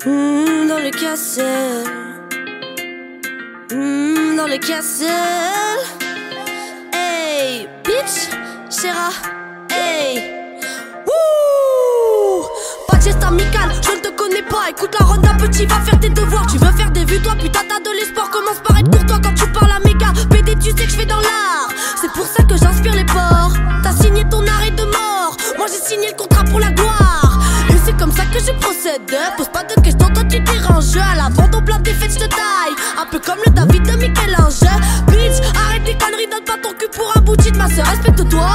Dans les casselles, dans les casselles. Hey, bitch, Chéra, hey. Wouh, pas de geste amical, je ne te connais pas. Écoute la ronde d'un petit, va faire tes devoirs. Tu veux faire des vues, toi, putain, t'as de l'espoir. Commence par être courtois quand tu parles à méga. PD, tu sais que je fais dans l'art. C'est pour ça que j'inspire les porcs. T'as signé ton arrêt de mort. Moi j'ai signé le contrat pour la gloire. Et c'est comme ça que je procède. Pose pas de questions, toi tu déranges. À la vente au plein des fêtes, je te taille. Un peu comme le David de Michel-Ange. Bitch, arrête tes conneries, donne pas ton cul pour un bout de ma soeur, respecte-toi.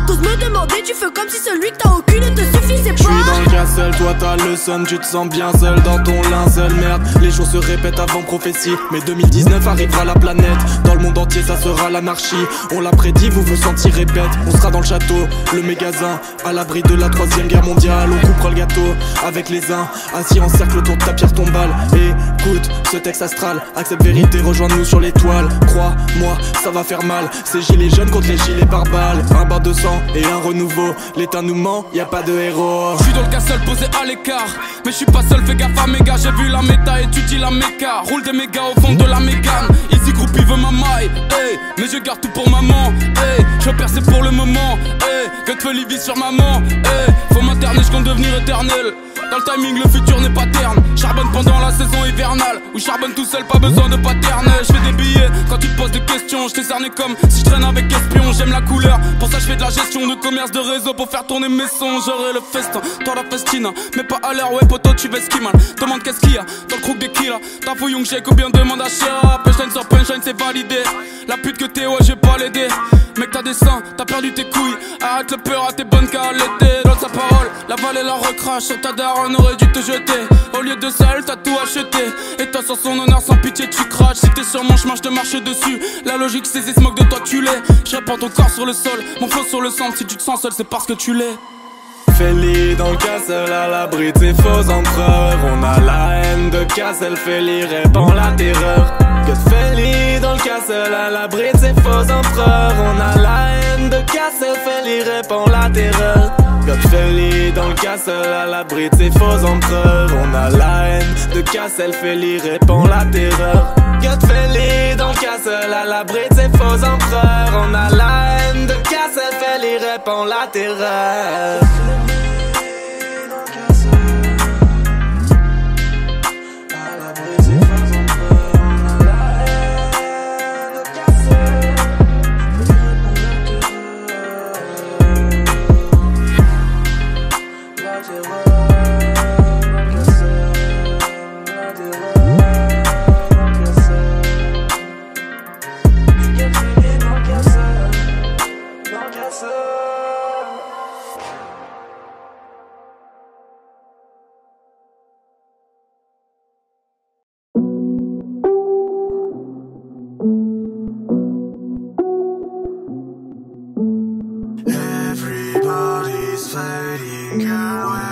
T'oses me demander, tu fais comme si celui que t'as au cul ne te suffisait pas. Je suis dans le castle, toi t'as le seum, tu te sens bien seul dans ton linceul. Merde, les choses se répètent avant prophétie. Mais 2019 arrivera la planète. Dans le monde entier ça sera l'anarchie. On l'a prédit, vous vous sentir répète. On sera dans le château, le magasin, à l'abri de la 3ème guerre mondiale. On coupera le gâteau avec les uns, assis en cercle autour de ta pierre tombale. Écoute ce texte astral, accepte vérité, rejoins-nous sur l'étoile. Crois-moi, ça va faire mal. Ces gilets jaunes contre les gilets par balles. Un bain de sang et un renouveau. L'état nous ment, y a pas de héros. Je suis dans le castle posé à l'écart. Mais je suis pas seul, fais gaffe à mes gars. J'ai vu la méta, étudie la méca. Roule des mégas au fond de la mégane. Ici groupie veut ma maille, hey. Mais je garde tout pour maman, hey. Je veux percer pour le moment, hey. Que te fait Libye sur maman, hey. Faut m'interner, je compte devenir éternel. Dans le timing, le futur n'est pas terne. Charbonne pendant la saison hivernale. Ou charbonne tout seul, pas besoin de paterne. Je fais des billets quand tu te poses des questions. Je t'ai cerné comme si je traîne avec espion. J'aime la couleur, pour ça je fais de la gestion de commerce de réseau pour faire tourner mes sons. J'aurai le festin, toi la festina. Mais pas à l'heure, ouais poto, tu vas ski mal. Demande qu'est-ce qu'il y a dans le crook des kills. T'as fou Young Shake ou bien demande à Shia. Punchline sur punchline, c'est validé. La pute que t'es, ouais, j'ai pas l'aider. Mec, t'as des seins, t'as perdu tes couilles. Arrête le peur à tes bonnes qu'à l'été. Donne sa parole, la vallée la recrache. Sur ta daronne aurait dû te jeter. Au lieu de ça, elle t'a tout acheté. Et toi, sans son honneur, sans pitié, tu craches. Si t'es sur mon chemin, je te marche dessus. La logique, c'est se moque de toi, tu l'es. Je répands ton corps sur le sol, mon flow sur le centre. Si tu te sens seul, c'est parce que tu l'es. Feli dans le castle à l'abri de ses faux empereurs. On a la haine de Castle, Feli répand la terreur. Que Feli dans le castle à l'abri de ses faux empereurs. On a la haine de Castle, Feli répand la terreur. Que Feli dans le castle à l'abri de ses faux empereurs. On a la haine de Castle, Feli répand la terreur. Que Feli dans le castle à l'abri de ses faux empereurs. On a la haine de Castle, Feli répand la terreur. Everybody's fading away.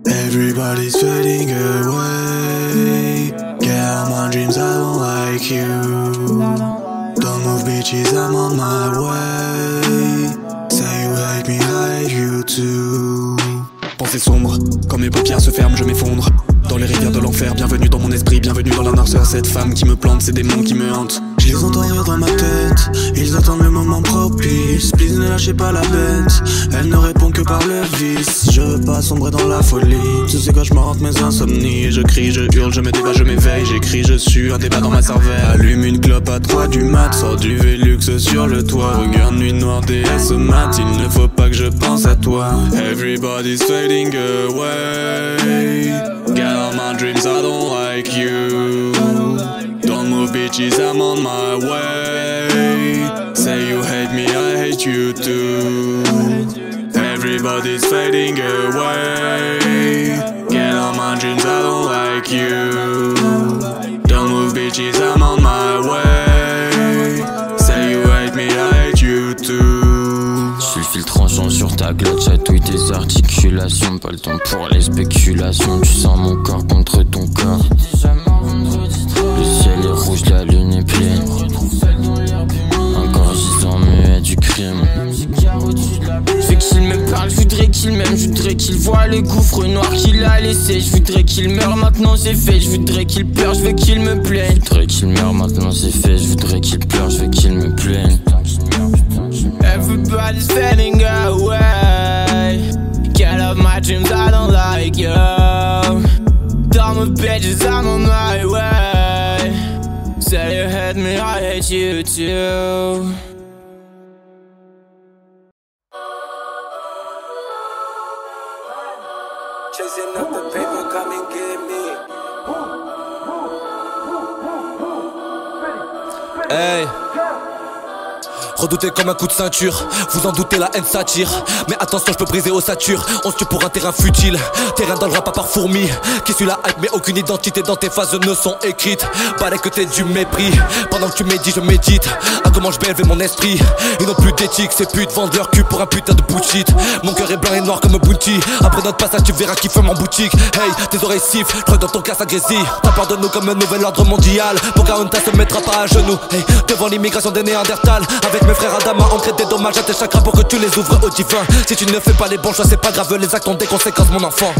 Everybody's fading away. Girl, my dreams, I don't like you. Don't move, bitches, I'm on my way. Say you hate me, I hate you too. Pensée sombre, quand mes paupières se ferment, je m'effondre. Dans les rivières de l'enfer, bienvenue dans mon esprit, bienvenue dans la noirceur. Cette femme qui me plante, ces démons qui me hantent. Je les entends rire dans ma tête, ils attendent le moment propice. Please ne lâchez pas la bête, elle ne répond que par le vice. Je veux pas sombrer dans la folie, tu sais quand je me hante mes insomnies. Je crie, je hurle, je me débat, je m'éveille. J'écris, je suis un débat dans ma cervelle. Allume une clope à 3 du mat, sors du Velux sur le toit. Regarde nuit noire, déesse mat, il ne faut pas que je pense à toi. Everybody's fading away. Get all my dreams, I don't like you. Don't move, bitches, I'm on my way. Say you hate me, I hate you too. Everybody's fading away. Get all my dreams, I don't like you. Don't move, bitches, I'm on my way. Say you hate me, I hate you too. Je suis le fil tranchant sur ta glotte, chatouille tes articulations. Pas le temps pour les spéculations. Tu sens mon corps contre ton corps. Le ciel est rouge, la lune est pleine. Encore gisant muet du crime. Je veux qu'il me parle, je voudrais qu'il qu'il m'aime, je voudrais qu'il voit les gouffres noirs qu'il a laissés. Je voudrais qu'il meure, maintenant c'est fait. Je voudrais qu'il pleure, je veux qu'il me plaigne. Je voudrais qu'il meure, maintenant c'est fait. Je voudrais qu'il pleure, je veux qu'il me plaigne. Everybody's fading away. Get off my dreams, I don't like you. Dumb bitches, I'm on my way. Say you hate me, I hate you too. Chasing up the paper, come and get me. Hey. Redouté comme un coup de ceinture, vous en doutez la haine s'attire. Mais attention je peux briser ossature, on se tue pour un terrain futile. Terrain dans le rap à part fourmi, qui suit la hype mais aucune identité dans tes phases ne sont écrites. Paraît que t'es du mépris, pendant que tu médites je médite à comment je vais élever mon esprit. Ils n'ont plus d'éthique, ces putes vendent leur cul pour un putain de bullshit. Mon cœur est blanc et noir comme un bounty. Après notre passage tu verras qui fume en boutique. Hey, tes oreilles sifflent, crois dans ton cas ça grésille. T'as peur de nous comme un nouvel ordre mondial. Pocahontas se mettra pas à genoux, hey, devant l'immigration des Néandertals. Avec mes frères Adama, on crée des dommages à tes chakras pour que tu les ouvres au divin. Si tu ne fais pas les bons choix, c'est pas grave, les actes ont des conséquences, mon enfant.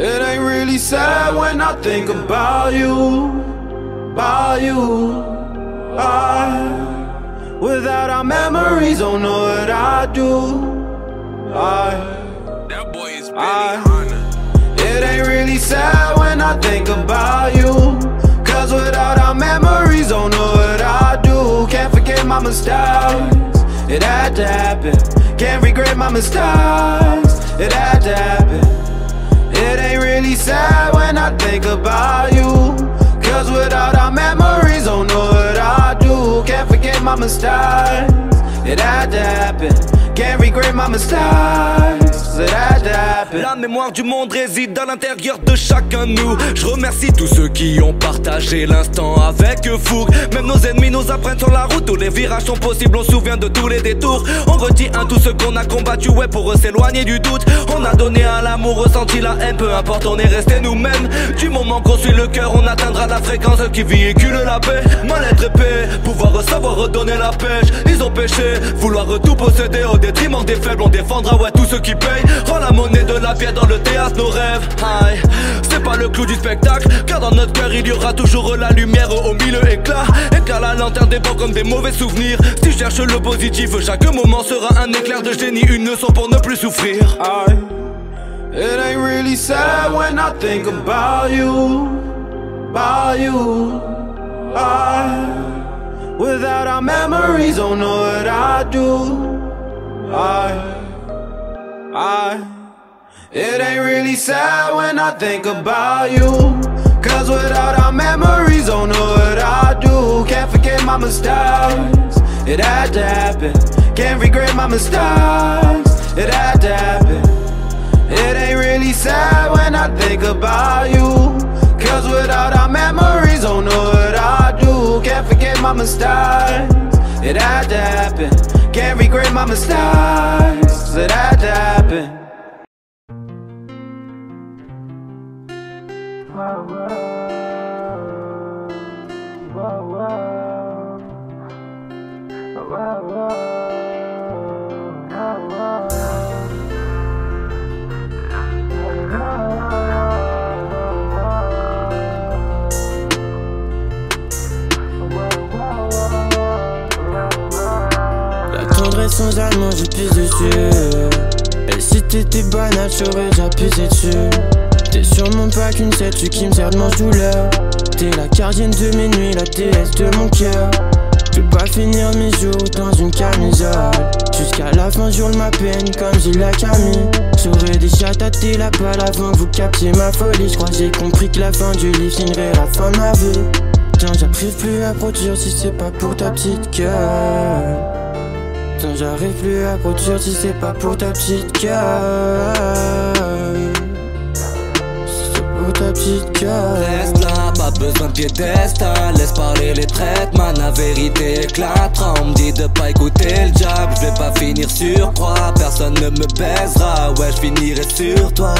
It ain't really sad when I think about you, without our memories, don't know what I do. That boy is Benny. It ain't really sad when I think about you, cause without our memories, don't know what I do. Can't forget my mistakes, it had to happen. Can't regret my mistakes, it had to happen. It ain't really sad when I think about you, cause without our memories, don't know what I do. Can't forget my mistakes, it had to happen. Can't regret my mistakes, it had to happen. La mémoire du monde réside à l'intérieur de chacun de nous. Je remercie tous ceux qui ont partagé l'instant avec fougue. Même nos ennemis nous apprennent sur la route. Tous les virages sont possibles, on se souvient de tous les détours. On retient tout ce qu'on a combattu, ouais, pour s'éloigner du doute. On a donné à l'amour, ressenti la haine, peu importe, on est resté nous-mêmes. Du moment qu'on suit le cœur, on atteindra la fréquence qui véhicule la paix. Mal-être épais, pouvoir savoir redonner la pêche. Ils ont péché, vouloir tout posséder au détriment des faibles. On défendra, ouais, tous ceux qui payent. Rends la monnaie de la pierre dans le théâtre, nos rêves. Aïe, c'est pas le clou du spectacle, car dans notre cœur il y aura toujours la lumière au milieu éclat. Éclaire la lanterne des bords comme des mauvais souvenirs. Si je cherche le positif, chaque moment sera un éclair de génie, une leçon pour ne plus souffrir. It ain't really sad when I think about you, without our memories, don't know what I do. It ain't really sad when I think about you, cause without our memories, don't know what I do. Can't forget my mistakes, it had to happen. Can't regret my mistakes, it had to happen. It ain't really sad when I think about you, cause without our memories, don't know what I do. Can't forget my mistakes, it had to happen. Can't regret my mistakes, it had to happen. Sans allemand, je pisse dessus. Et si t'étais banal, j'aurais déjà pissé dessus. T'es sûrement pas qu'une statue qui me sert de manche-douleur. T'es la gardienne de mes nuits, la déesse de mon cœur. Je peux pas finir mes jours dans une camisole. Jusqu'à la fin, j'hurle ma peine comme Gilles la Camille. J'aurais déjà tâté la balle avant que vous captiez ma folie. J'crois que j'ai compris que la fin du livre signerait la fin de ma vie. Tiens, j'arrive plus à produire si c'est pas pour ta petite gueule. Tiens, j'arrive plus à produire si c'est pas pour ta petite gueule. Si c'est pour pour ta petite gueule. Reste là, pas besoin de piédestal. Laisse parler les traitements, la vérité éclatera. On me dit de pas écouter le diable, je vais pas finir sur croix. Personne ne me baisera, ouais je finirai sur toi.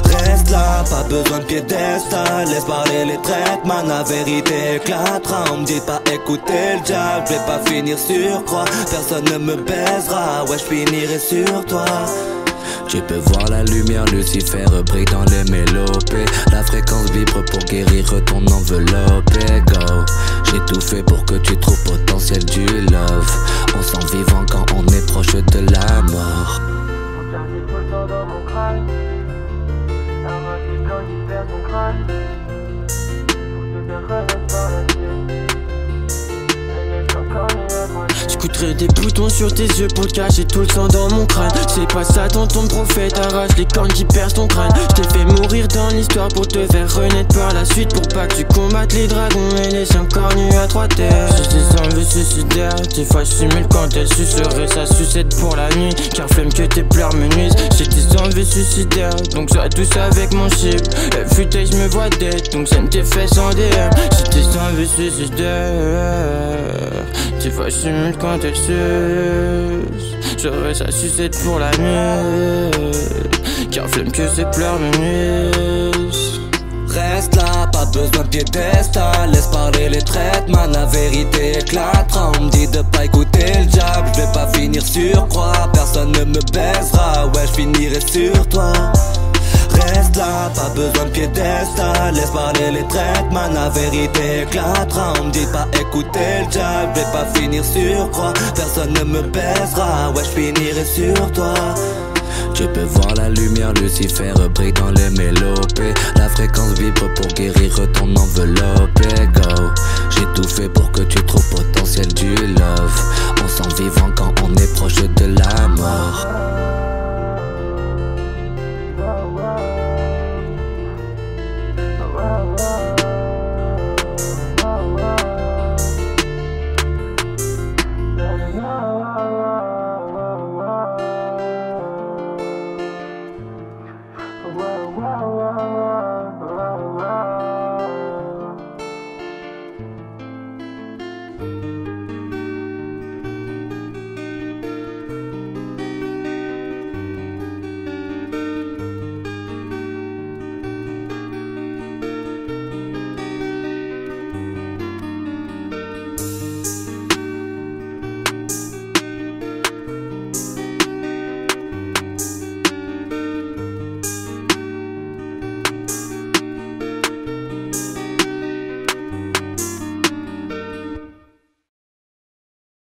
Reste là, pas besoin de piédestal. Laisse parler les traitements, la vérité éclatera. On me dit pas écouter le diable, je vais pas finir sur croix. Personne ne me baisera, ouais je finirai sur toi. Tu peux voir la lumière, Lucifer brille dans les mélopées. La fréquence vibre pour guérir ton enveloppe. Go, j'ai tout fait pour que tu trouves potentiel du love. On sent vivant quand on est proche de la mort. J'écouterai des boutons sur tes yeux pour te cacher tout le sang dans mon crâne. C'est pas ça ton prophète, arrache les cornes qui percent ton crâne. J't'ai fait mourir dans l'histoire pour te faire renaître par la suite. Pour pas que tu combattes les dragons et les incornus à trois terres. J'ai des envies suicidaires, des fois j'simule quand elle sucerait sa sucette pour la nuit. Car flemme que tes pleurs me nuisent. J'ai des envies suicidaires, donc sois douce avec mon chip. Everyday j'me vois dead, donc send tes fesses en DM. J'ai des envies suicidaires, des fois j'simule quand elle suce. J'aurais sa sucette pour la nuit. Car flemme que ses pleurs me nuisent. Reste là, pas besoin de piédestal. Laisse parler les traitements, la vérité éclatera. On me dit de pas écouter le diable, je vais pas finir sur croix. Personne ne me baisera, ouais je finirai sur toi. Reste là, pas besoin de piédestal. Laisse parler les traitements, la vérité éclatera. On me dit pas écouter le diable, je vais pas finir sur croix. Personne ne me baisera, ouais je finirai sur toi. Tu peux voir la lumière, Lucifer brille dans les mélopées. La fréquence vibre pour guérir ton enveloppe. Go, j'ai tout fait pour que tu trouves potentiel du love. On sent vivant quand on est proche de